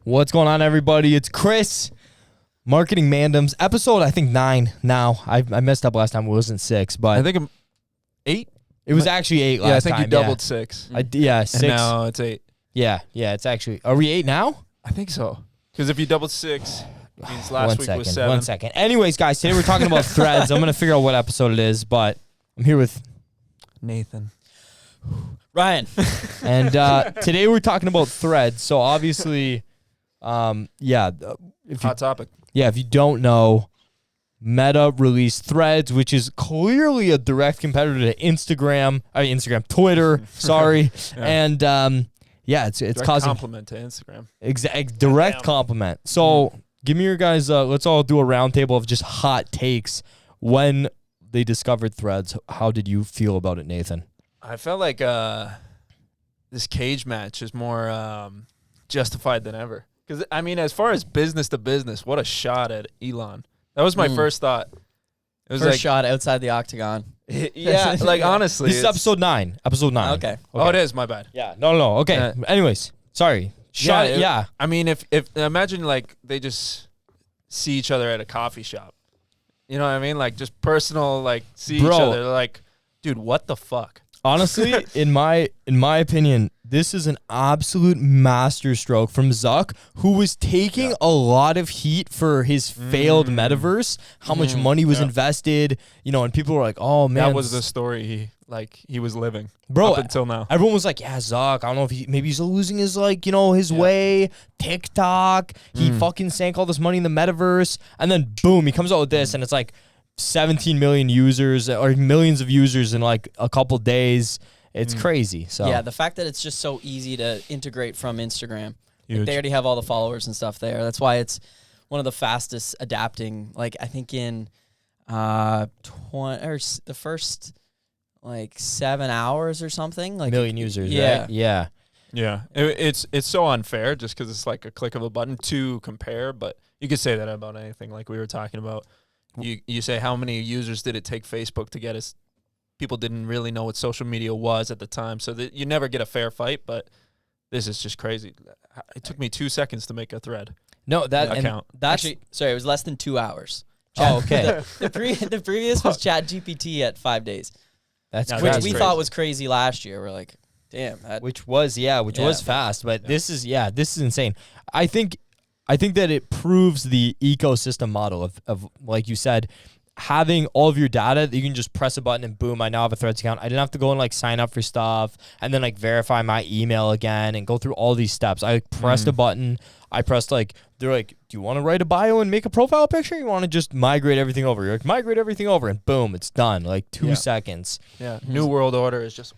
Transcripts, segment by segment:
What's going on, everybody? It's Chris, Marketing Mandems, episode, I think, 9 now. I messed up last time. It wasn't 6, but I think I'm 8. It was actually 8 last time. Yeah, I think you doubled 6. 6. And now it's 8. Yeah, it's actually... Are we 8 now? I think so. Because if you doubled 6, it means last week was 7. 1 second. Anyways, guys, today we're talking about Threads. I'm going to figure out what episode it is, but I'm here with... Nathan. Ryan. And today we're talking about Threads. So obviously... Hot topic. Yeah, if you don't know, Meta released Threads, which is clearly a direct competitor to Twitter, sorry. Yeah. And it's Direct causing compliment to Instagram. direct compliment. So give me your guys, let's all do a roundtable of just hot takes. When they discovered Threads, how did you feel about it, Nathan? I felt like this cage match is more justified than ever. Because, I mean, as far as business to business, what a shot at Elon. That was my first thought. It was first shot outside the octagon. Yeah, like, honestly. This is episode 9. Episode 9. Okay. Oh, it is. My bad. Yeah. No. Okay. Anyways, sorry. I mean, if imagine, like, they just see each other at a coffee shop. You know what I mean? Like, just personal, like, see each other. They're like, dude, what the fuck? Honestly, in my opinion, this is an absolute masterstroke from Zuck, who was taking a lot of heat for his failed metaverse, how much money was invested, and people were like, "Oh man, that was the story he was living, bro, up until now." Everyone was like, "Yeah, Zuck, I don't know if maybe he's losing his his way." TikTok, he fucking sank all this money in the metaverse, and then boom, he comes out with this, and it's like 17 million users or millions of users in like a couple days. It's crazy. So yeah, the fact that it's just so easy to integrate from Instagram. Huge. They already have all the followers and stuff there. That's why it's one of the fastest adapting. Like, I think in the first 7 hours or something, like million users. Yeah. Right? Yeah. Yeah, it's so unfair just because it's like a click of a button to compare. But you could say that about anything, like we were talking about. You say how many users did it take Facebook to get us? People didn't really know what social media was at the time, so that you never get a fair fight. But this is just crazy. It took me 2 seconds to make a thread. No, that account. Actually, sorry, it was less than 2 hours. Okay. The previous was ChatGPT at 5 days. That's Which crazy. we thought was crazy last year. We're like, damn. Which was fast, but this is insane. I think that it proves the ecosystem model of like you said, having all of your data that you can just press a button and boom, I now have a Threads account. I didn't have to go and sign up for stuff and then verify my email again and go through all these steps. I pressed a button. I pressed they're like, do you want to write a bio and make a profile picture? You want to just migrate everything over? You're like, migrate everything over and boom, it's done. 2 seconds. Yeah. New World Order is just,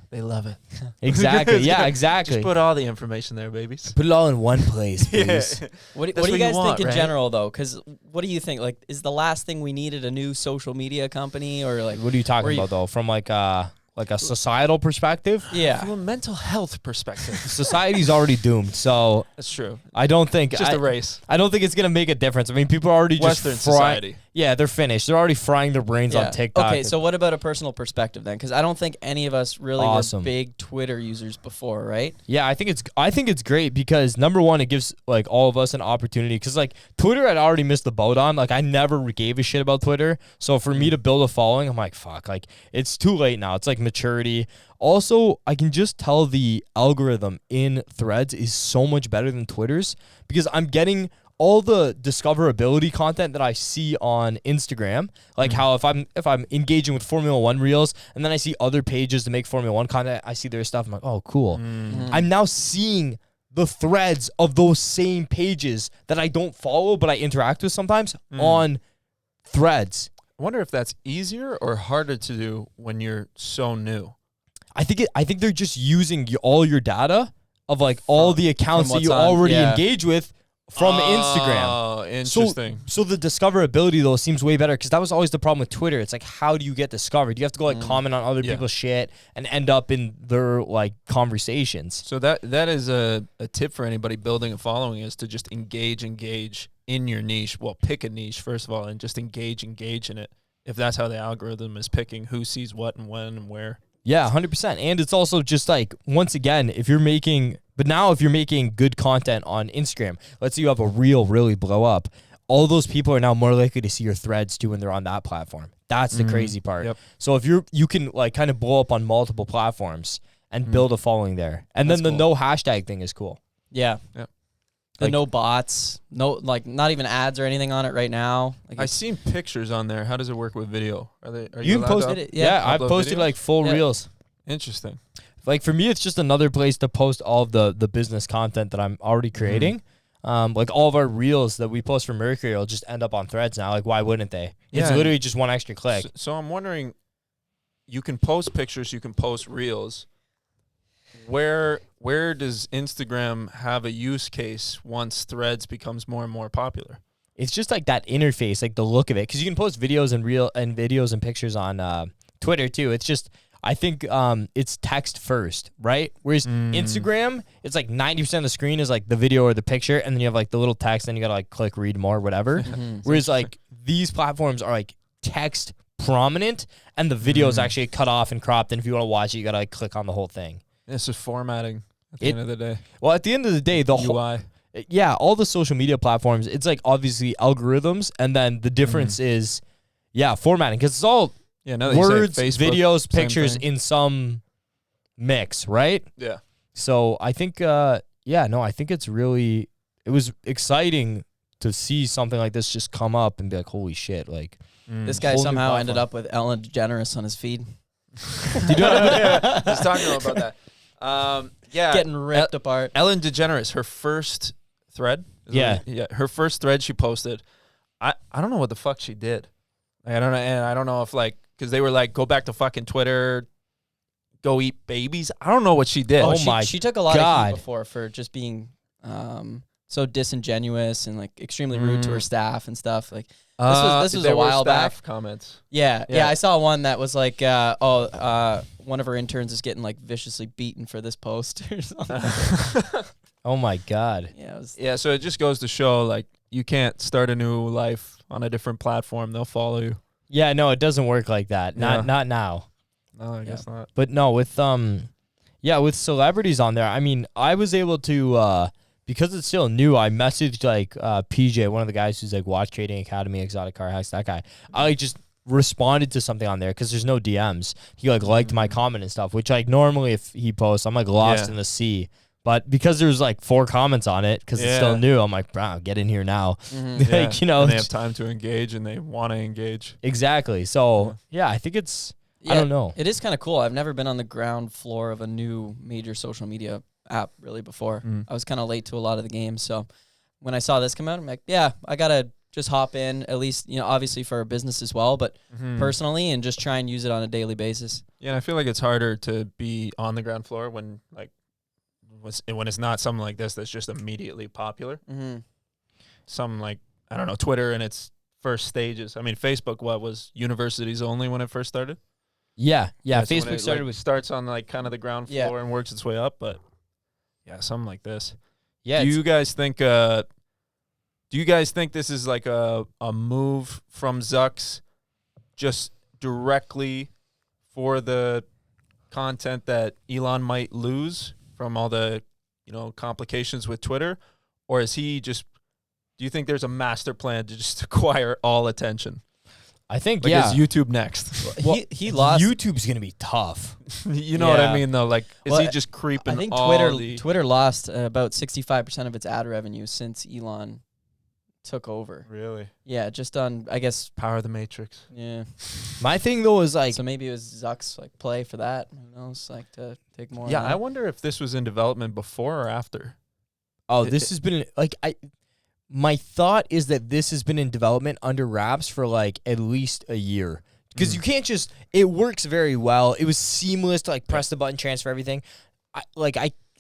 they love it. Exactly. Yeah, exactly. Just put all the information there, babies. Put it all in one place, please. What do you guys think in general, though? Because what do you think? Is the last thing we needed a new social media company, or what are you talking about though? From a societal perspective? Yeah. From a mental health perspective. Society's already doomed, so That's true. I don't think It's just a race. I don't think it's gonna make a difference. I mean, people are already Western just society. Yeah, they're finished. They're already frying their brains on TikTok. Okay, so what about a personal perspective then? Because I don't think any of us really were big Twitter users before, right? Yeah, I think it's great because number one, it gives all of us an opportunity because Twitter I'd already missed the boat on. I never gave a shit about Twitter. So for me to build a following, I'm like, fuck, it's too late now. It's maturity. Also, I can just tell the algorithm in Threads is so much better than Twitter's because I'm getting all the discoverability content that I see on Instagram, how if I'm engaging with Formula 1 reels and then I see other pages to make Formula 1 content, I see their stuff, I'm like, oh, cool. I'm now seeing the threads of those same pages that I don't follow but I interact with sometimes on Threads. I wonder if that's easier or harder to do when you're so new. I think they're just using all your data of all the accounts that you already engage with from Instagram. Oh, interesting. So the discoverability though seems way better because that was always the problem with Twitter. It's how do you get discovered? You have to go comment on other people's shit and end up in their conversations. So that is a tip for anybody building a following is to just engage in your niche. Well, pick a niche first of all and just engage in it. If that's how the algorithm is picking who sees what and when and where. Yeah, 100%. And it's also just like, once again, if you're making good content on Instagram, let's say you have a reel really blow up, all those people are now more likely to see your threads too when they're on that platform. That's the crazy part. Yep. So if you can like kind of blow up on multiple platforms and build a following there. And That's then the cool. no hashtag thing is cool. Yeah. Yep. The Like- no bots, no like not even ads or anything on it right now. Like I it's- seen pictures on there. How does it work with video? Are You can allowed post to it. Yeah, I've upload posted videos? like full Yeah. reels. Interesting. Like for me, it's just another place to post all of the business content that I'm already creating. Like all of our reels that we post for Mercury will just end up on Threads now. Like why wouldn't they? It's Yeah. literally just one extra click. So I'm wondering, you can post pictures, you can post reels. Where does Instagram have a use case once Threads becomes more and more popular? It's just like that interface, like the look of it, because you can post videos and pictures on Twitter too. It's just I think it's text first, right? Whereas Instagram, it's like 90% of the screen is like the video or the picture, and then you have like the little text, and you gotta like click read more, whatever. Whereas like these platforms are like text prominent, and the video is actually cut off and cropped, and if you want to watch it, you gotta like click on the whole thing. It's just formatting at the end of the day. Well, at the end of the day, the whole UI. yeah, all the social media platforms, it's like obviously algorithms, and then the difference is, formatting, because it's all Yeah, now that words, you say Facebook, videos, same pictures thing. in some mix, right? Yeah. So I think, I think it was exciting to see something like this just come up and be like, holy shit, like. this guy Whole new somehow ended platform. up with Ellen DeGeneres on his feed, Yeah, I was talking about that. getting ripped apart. Ellen DeGeneres, her first thread. Her first thread she posted. I don't know what the fuck she did. Like, I don't know, and I don't know if like because they were like, go back to fucking Twitter, go eat babies. I don't know what she did. Oh she, my she took a lot of God. heat before for just being so disingenuous and like extremely rude to her staff and stuff. Like this was there a were while back. staff comments. Yeah, Yeah. I saw one that was like, one of her interns is getting like viciously beaten for this post or something. Oh my God. Yeah, it was, Yeah, so it just goes to show like you can't start a new life on a different platform. They'll follow you. Yeah, no, it doesn't work like that. Yeah. Not now. No, I guess not. But no, with with celebrities on there, I mean, I was able to because it's still new, I messaged like PJ, one of the guys who's like Watch Trading Academy, Exotic Car Hacks, that guy. I like just responded to something on there because there's no DMs. He like liked my comment and stuff, which like normally if he posts, I'm like lost in the sea. But because there's like 4 comments on it, because it's still new, I'm like, bro, get in here now. Like, you know, and they have time to engage and they want to engage. exactly. So I think it's I don't know. It is kind of cool. I've never been on the ground floor of a new major social media app really before. I was kind of late to a lot of the games. So when I saw this come out, I'm like, yeah, I got to just hop in, at least, you know, obviously for a business as well, but personally, and just try and use it on a daily basis. Yeah, and I feel like it's harder to be on the ground floor when like when it's not something like this that's just immediately popular. Some like, I don't know, Twitter in its first stages. I mean, Facebook, was universities only when it first started? Yeah. So when Facebook it, started like, with starts on like kind of the ground Yeah. floor and works its way up, but yeah, something like this. yeah. Do it's- you guys think this is like a move from Zucks just directly for the content that Elon might lose from all the, you know, complications with Twitter? Or is he just, do you think there's a master plan to just acquire all attention? I think Like, is YouTube next? Well, he lost. YouTube's gonna be tough. You know what I Yeah. mean, though? Like, is Well, he just creeping I think all Twitter lost about 65% of its ad revenue since Elon took over. Really? Yeah, just on, I guess, Power of the Matrix. yeah. My thing though is like So maybe it was Zuck's like play for that. Who knows? Like to take more. Yeah, on I that. wonder if this was in development before or after. this has been like my thought is that this has been in development under wraps for like at least a year. Because you can't just, it works very well. It was seamless to like press the button, transfer everything.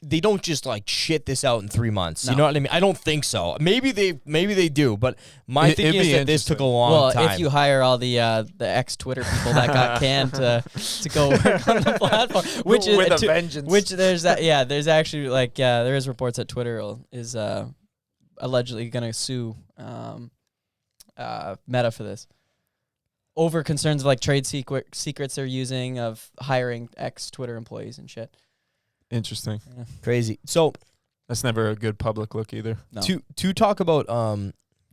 They don't just like shit this out in 3 months. No. You know what I mean? I don't think so. Maybe they do, but my It'd thinking be is that this took a interesting. long Well, time. if you hire all the ex Twitter people that got canned to go work on the platform, which is With a vengeance. which there's that there's actually like there is reports that Twitter is allegedly gonna sue Meta for this. over concerns of like trade secrets they're using of hiring ex-Twitter employees and shit. Interesting. Yeah. Crazy. So That's never a good public look either. No. to talk about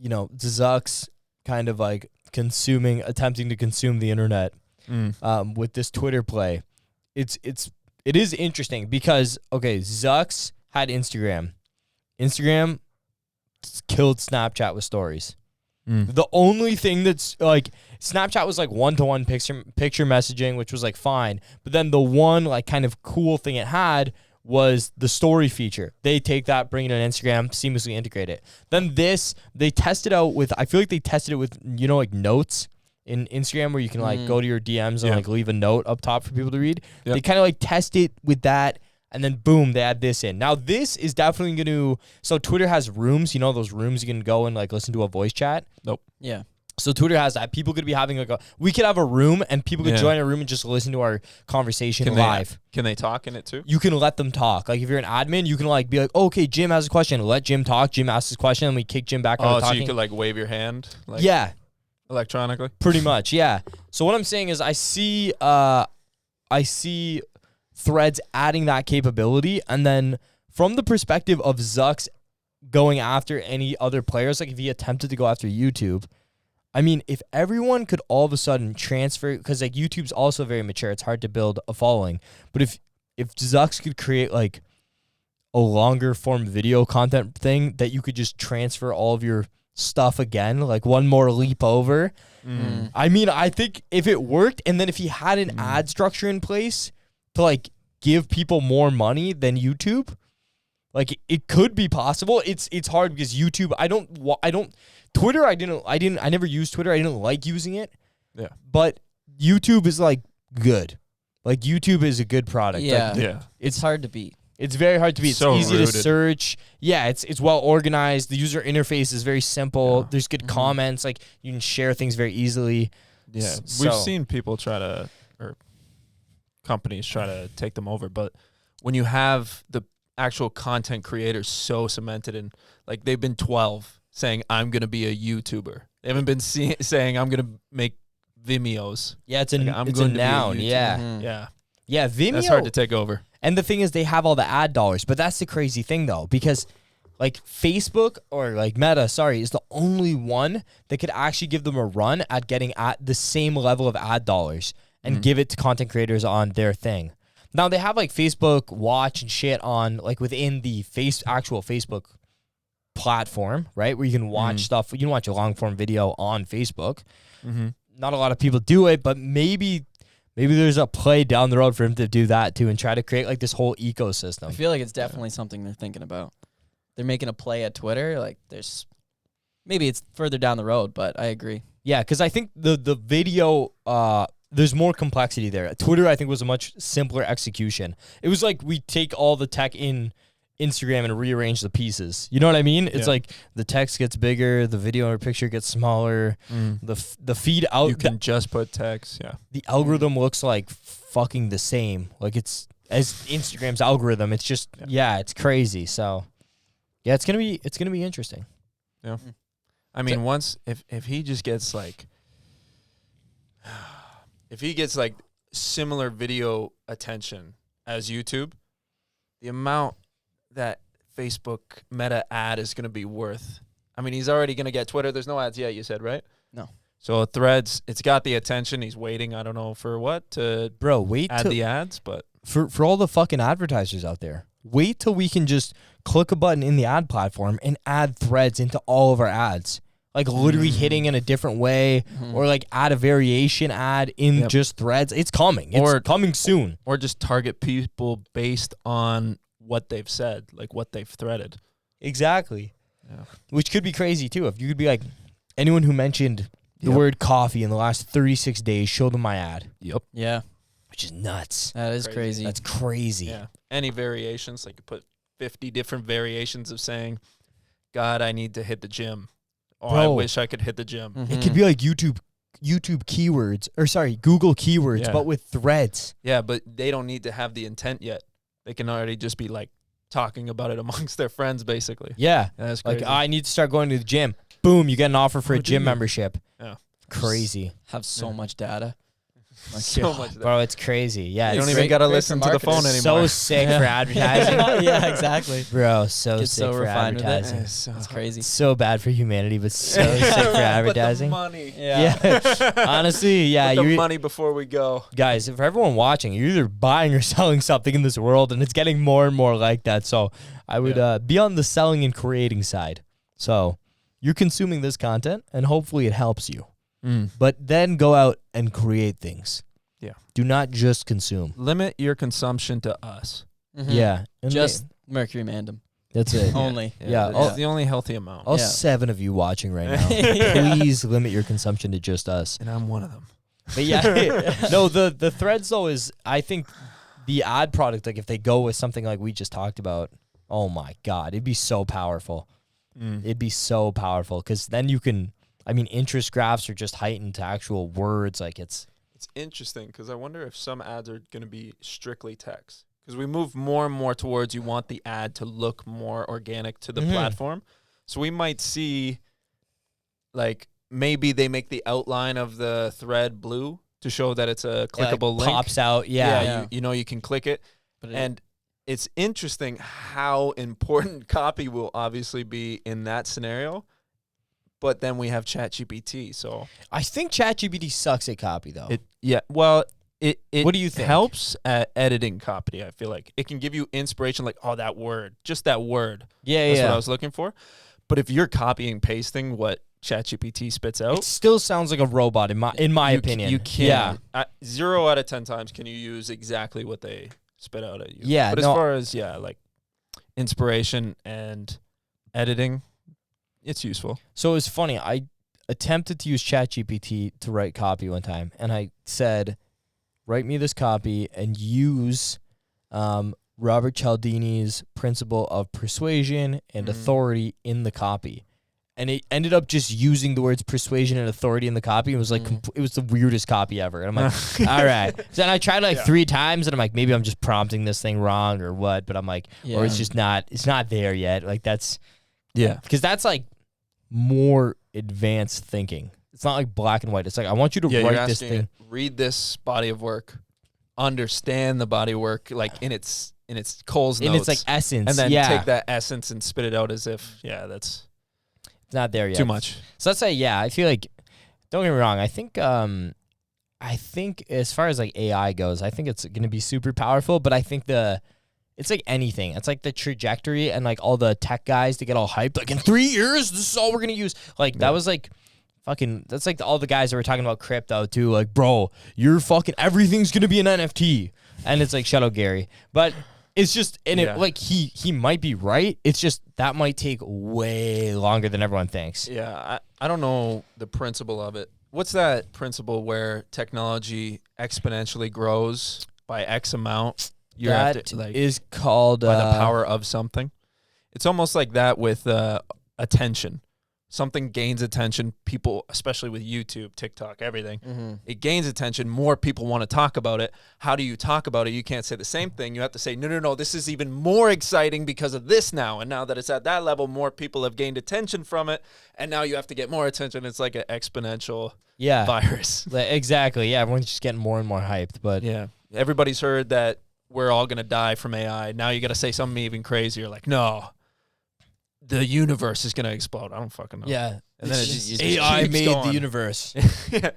Zuck's kind of like attempting to consume the internet with this Twitter play. It is interesting because Zuck's had Instagram. Instagram killed Snapchat with stories. The only thing that's like Snapchat was like one-to-one picture messaging, which was like fine. But then the one like kind of cool thing it had was the story feature. They take that, bring it on Instagram, seamlessly integrate it. Then they tested out with, I feel like they tested it with, like notes in Instagram where you can like go to your DMs and like leave a note up top for people to read. Yep. They kind of like test it with that. And then boom, they add this in. Now this is definitely going to, so Twitter has rooms, those rooms you can go and like listen to a voice chat. Nope. Yeah. So Twitter has that. People could be having we could have a room and people could join a room and just listen to our conversation live. Can they talk in it too? You can let them talk. Like if you're an admin, you can like be like, okay, Jim has a question. Let Jim talk. Jim asks his question and we kick Jim back out of talking. So you could like wave your hand? Like, electronically? Pretty much, yeah. So what I'm saying is I see Threads adding that capability, and then from the perspective of Zuck's going after any other players, like if he attempted to go after YouTube, I mean, if everyone could all of a sudden transfer, because like YouTube's also very mature, it's hard to build a following, but if Zuck's could create like a longer form video content thing that you could just transfer all of your stuff again, like one more leap over. I mean, I think if it worked, and then if he had an ad structure in place to like give people more money than YouTube, like it could be possible. It's hard because YouTube, Twitter, I never used Twitter. I didn't like using it. Yeah. But YouTube is like good. Like YouTube is a good product. Yeah. Like, it's hard to beat. It's very hard to beat. It's so easy rooted. to search. Yeah, it's well organized. The user interface is very simple. Yeah. There's good comments. Like you can share things very easily. Yeah. We've seen people companies try to take them over, but when you have the actual content creators so cemented in, like they've been 12 saying, I'm going to be a YouTuber. They haven't been saying, I'm going to make Vimeos. Yeah, it's a noun. Yeah. Yeah. Yeah, Vimeo. That's hard to take over. And the thing is, they have all the ad dollars, but that's the crazy thing, though, because like Facebook or like Meta, is the only one that could actually give them a run at getting at the same level of ad dollars and give it to content creators on their thing. Now they have like Facebook Watch and shit on like within the actual Facebook platform, right? Where you can watch stuff. You can watch a long form video on Facebook. Not a lot of people do it, but maybe there's a play down the road for him to do that too and try to create like this whole ecosystem. I feel like it's definitely something they're thinking about. They're making a play at Twitter. Like maybe it's further down the road, but I agree. Yeah, because I think the video, there's more complexity there. Twitter, I think, was a much simpler execution. It was like we take all the tech in Instagram and rearrange the pieces. You know what I mean? It's like the text gets bigger, the video or picture gets smaller, the feed out. You can just put text. Yeah. The algorithm looks like fucking the same. Like it's as Instagram's algorithm. It's just it's crazy. So yeah, it's gonna be interesting. Yeah. I mean, once if he just gets like. If he gets like similar video attention as YouTube, the amount that Facebook Meta ad is going to be worth. I mean, he's already going to get Twitter. There's no ads yet, you said, right? No. So Threads, it's got the attention. He's waiting, I don't know for what, to add the ads, but for all the fucking advertisers out there, wait till we can just click a button in the ad platform and add Threads into all of our ads. Like literally hitting in a different way, or like add a variation ad in just Threads. It's coming. It's coming soon. Or just target people based on what they've said, like what they've threaded. Exactly. Yeah. Which could be crazy too. If you could be like, anyone who mentioned the word coffee in the last 36 days, show them my ad. Yep. Yeah. Which is nuts. That is crazy. That's crazy. Yeah. Any variations, like you put 50 different variations of saying, God, I need to hit the gym. Oh, I wish I could hit the gym. It could be like YouTube keywords, Google keywords, but with Threads. Yeah, but they don't need to have the intent yet. They can already just be like talking about it amongst their friends, basically. Yeah. That's crazy. Like, I need to start going to the gym. Boom, you get an offer for a gym membership. Yeah. Crazy. have so much data. Like, So much. Bro, it's crazy. Yeah, You it's don't even great- got to great listen for to the phone marketers. anymore. so sick for advertising. yeah, exactly. Bro, so Gets sick so for refined with it. advertising. That's crazy. So bad for humanity, but so sick for advertising. But the money. Yeah. Honestly, yeah. Put the You money before we go. guys, for everyone watching, you're either buying or selling something in this world, and it's getting more and more like that. So I would be on the selling and creating side. So you're consuming this content, and hopefully it helps you. But then go out and create things. Yeah. Do not just consume. Limit your consumption to us. Mhm. Yeah. And Just Mercury Mandem that's it. only. Yeah, That's all- the only healthy amount. All Yeah. 7 of you watching right now, Yeah. please limit your consumption to just us. And I'm one of them. But yeah, no, the Threads though is, I think the ad product, like if they go with something like we just talked about, oh my God, it'd be so powerful. It'd be so powerful because then you can, I mean, interest graphs are just heightened to actual words. Like it's interesting because I wonder if some ads are going to be strictly text. Because we move more and more towards you want the ad to look more organic to the platform. So we might see, like, maybe they make the outline of the thread blue to show that it's a clickable link. pops out. Yeah. You know, you can click it. But And it's interesting how important copy will obviously be in that scenario. But then we have ChatGPT, so I think ChatGPT sucks at copy though. it What do you think? helps at editing copy. I feel like it can give you inspiration, like, oh, that word, just that word. Yeah, That's what I was looking for. But if you're copying pasting what ChatGPT spits out, It still sounds like a robot in my you opinion. you Yeah. can't. 0 out of 10 times can you use exactly what they spit out at you. Yeah, But as no. far as like inspiration and editing, it's useful. So it was funny. I attempted to use ChatGPT to write copy one time, and I said, "Write me this copy and use Robert Cialdini's principle of persuasion and authority in the copy." And it ended up just using the words persuasion and authority in the copy. It was like it was the weirdest copy ever. And I'm like, all right. So then I tried like 3 times, and I'm like, maybe I'm just prompting this thing wrong or what. But I'm like, or it's just not. It's not there yet. Like that's because that's like more advanced thinking. It's not like black and white. It's like I want you to you're write this asking thing. it, read this body of work, understand the body of work like in its Cole's In notes, its like essence. and then yeah. take that essence and spit it out as if that's It's not there yet. too much. So let's say, yeah, I feel like, don't get me wrong, I think as far as like AI goes, I think it's going to be super powerful, but I think it's like anything. It's like the trajectory and like all the tech guys to get all hyped. Like in 3 years, this is all we're going to use. Like that was like that's like all the guys that were talking about crypto too. Like, bro, you're fucking, everything's going to be an NFT. And it's like, shut up, Gary. But it's just, and it like he might be right. It's just that might take way longer than everyone thinks. Yeah, I don't know the principle of it. What's that principle where technology exponentially grows by X amount? You have That to, like, is called by the power of something. It's almost like that with attention. Something gains attention. People, especially with YouTube, TikTok, everything, it gains attention. More people want to talk about it. How do you talk about it? You can't say the same thing. You have to say, no, this is even more exciting because of this now. And now that it's at that level, more people have gained attention from it. And now you have to get more attention. It's like an exponential virus. Exactly. Yeah, everyone's just getting more and more hyped. But Yeah. Everybody's heard that we're all going to die from AI. Now you got to say something even crazier like, no, the universe is going to explode. I don't fucking know. yeah, And then it just AI keeps made going. the universe. Yeah.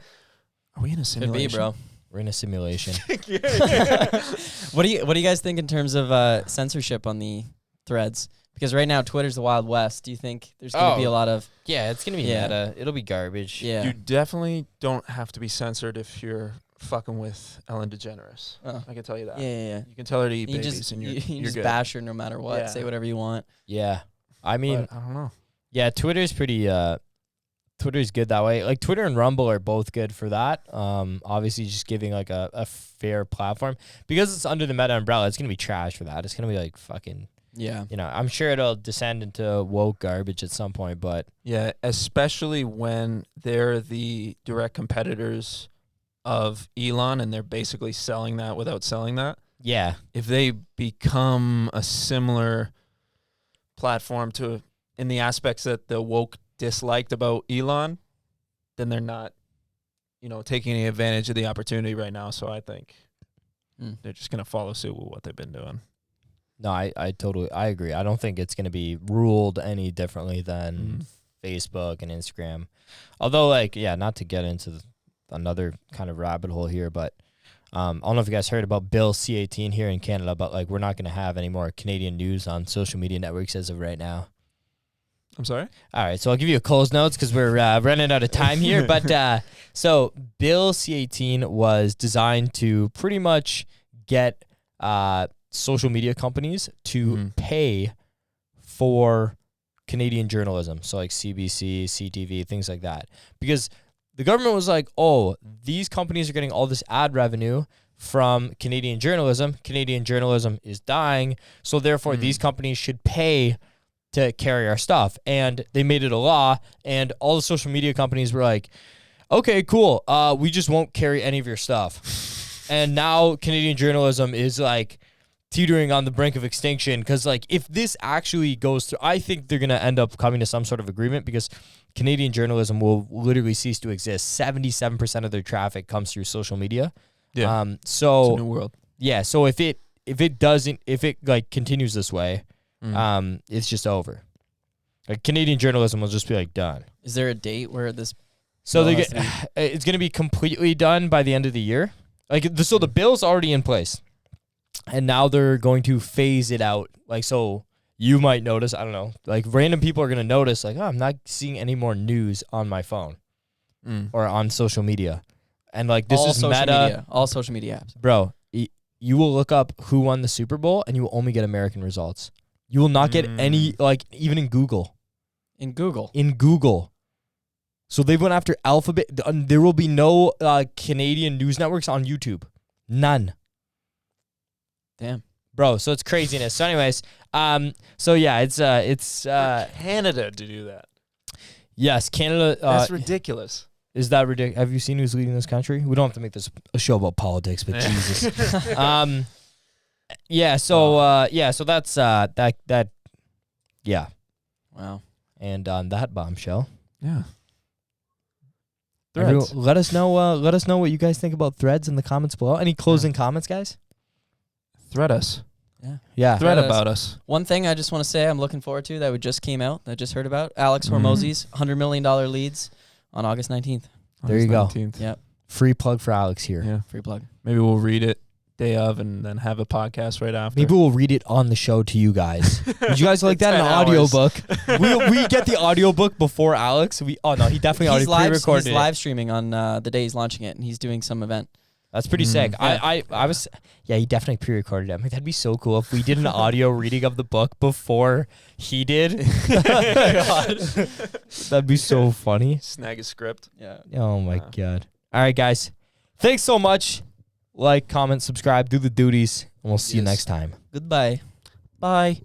Are we in a Could simulation? be, bro. We're in a simulation. What do you guys think in terms of censorship on the threads? Because right now Twitter's the Wild West. Do you think there's going to be a lot of Yeah, it's gonna be meta. It'll be garbage. You definitely don't have to be censored if you're fucking with Ellen DeGeneres. Oh. I can tell you that. Yeah. You can tell her to eat You babies just and you you're just good. bash her no matter what. Yeah. Say whatever you want. Yeah. I mean, But I don't know. yeah, Twitter's pretty. Twitter's good that way. Like Twitter and Rumble are both good for that. Obviously, just giving like a fair platform because it's under the Meta umbrella. It's gonna be trash for that. It's gonna be like fucking. Yeah. You know, I'm sure it'll descend into woke garbage at some point, but Yeah, especially when they're the direct competitors of Elon and they're basically selling that without selling that. yeah, If they become a similar platform to in the aspects that the woke disliked about Elon, then they're not taking advantage of the opportunity right now. So I think Mm. they're just going to follow suit with what they've been doing. No, I agree. I don't think it's going to be ruled any differently than Facebook and Instagram. Although, like, yeah, not to get into another kind of rabbit hole here, but I don't know if you guys heard about Bill C-18 here in Canada, but like we're not going to have any more Canadian news on social media networks as of right now. I'm sorry? All right, so I'll give you a close notes because we're running out of time here. But so Bill C-18 was designed to pretty much get social media companies to pay for Canadian journalism. So like CBC, CTV, things like that. Because the government was like, oh, these companies are getting all this ad revenue from Canadian journalism. Canadian journalism is dying. So therefore, these companies should pay to carry our stuff. And they made it a law. And all the social media companies were like, okay, cool. We just won't carry any of your stuff. And now Canadian journalism is like teetering on the brink of extinction. Because like if this actually goes through, I think they're going to end up coming to some sort of agreement because Canadian journalism will literally cease to exist. 77% of their traffic comes through social media. Yeah. So it's a new world. Yeah. So if it like continues this way, it's just over. Like Canadian journalism will just be like done. Is there a date where this? So it's going to be completely done by the end of the year. Like so the bill's already in place, and now they're going to phase it out. Like so. You might notice, I don't know, like random people are going to notice, like, oh, I'm not seeing any more news on my phone or on social media. And like, this is Meta. All social media apps. Bro, you will look up who won the Super Bowl and you will only get American results. You will not get any, like, even in Google. In Google. So they went after Alphabet. There will be no Canadian news networks on YouTube. None. Damn. Bro, so it's craziness. So anyways, so yeah, it's Canada to do that. Yes, Canada. That's ridiculous. Is that ridiculous? Have you seen who's leading this country? We don't have to make this a show about politics, but Jesus. Yeah. So So that's that. Yeah. Wow. And on that bombshell. Yeah. Everyone, Threads. let us know what you guys think about Threads in the comments below. Any closing comments, guys? Thread us. Yeah. Thread about us. One thing I just want to say I'm looking forward to that we just came out, that I just heard about, Alex Hormozi's $100 million leads on August 19th. There you go. 19th. Yep. Free plug for Alex here. Yeah. Free plug. Maybe we'll read it day of and then have a podcast right after. Maybe we'll read it on the show to you guys. Would you guys like that? An audiobook. we get the audiobook before Alex. He definitely already pre-recorded He's live streaming on the day he's launching it, and he's doing some event. That's pretty sick. Yeah. He definitely pre-recorded it. I mean, that'd be so cool if we did an audio reading of the book before he did. That'd be so funny. Snag a script. Yeah. Oh my God. All right, guys. Thanks so much. Like, comment, subscribe, do the duties, and we'll see you next time. Goodbye. Bye.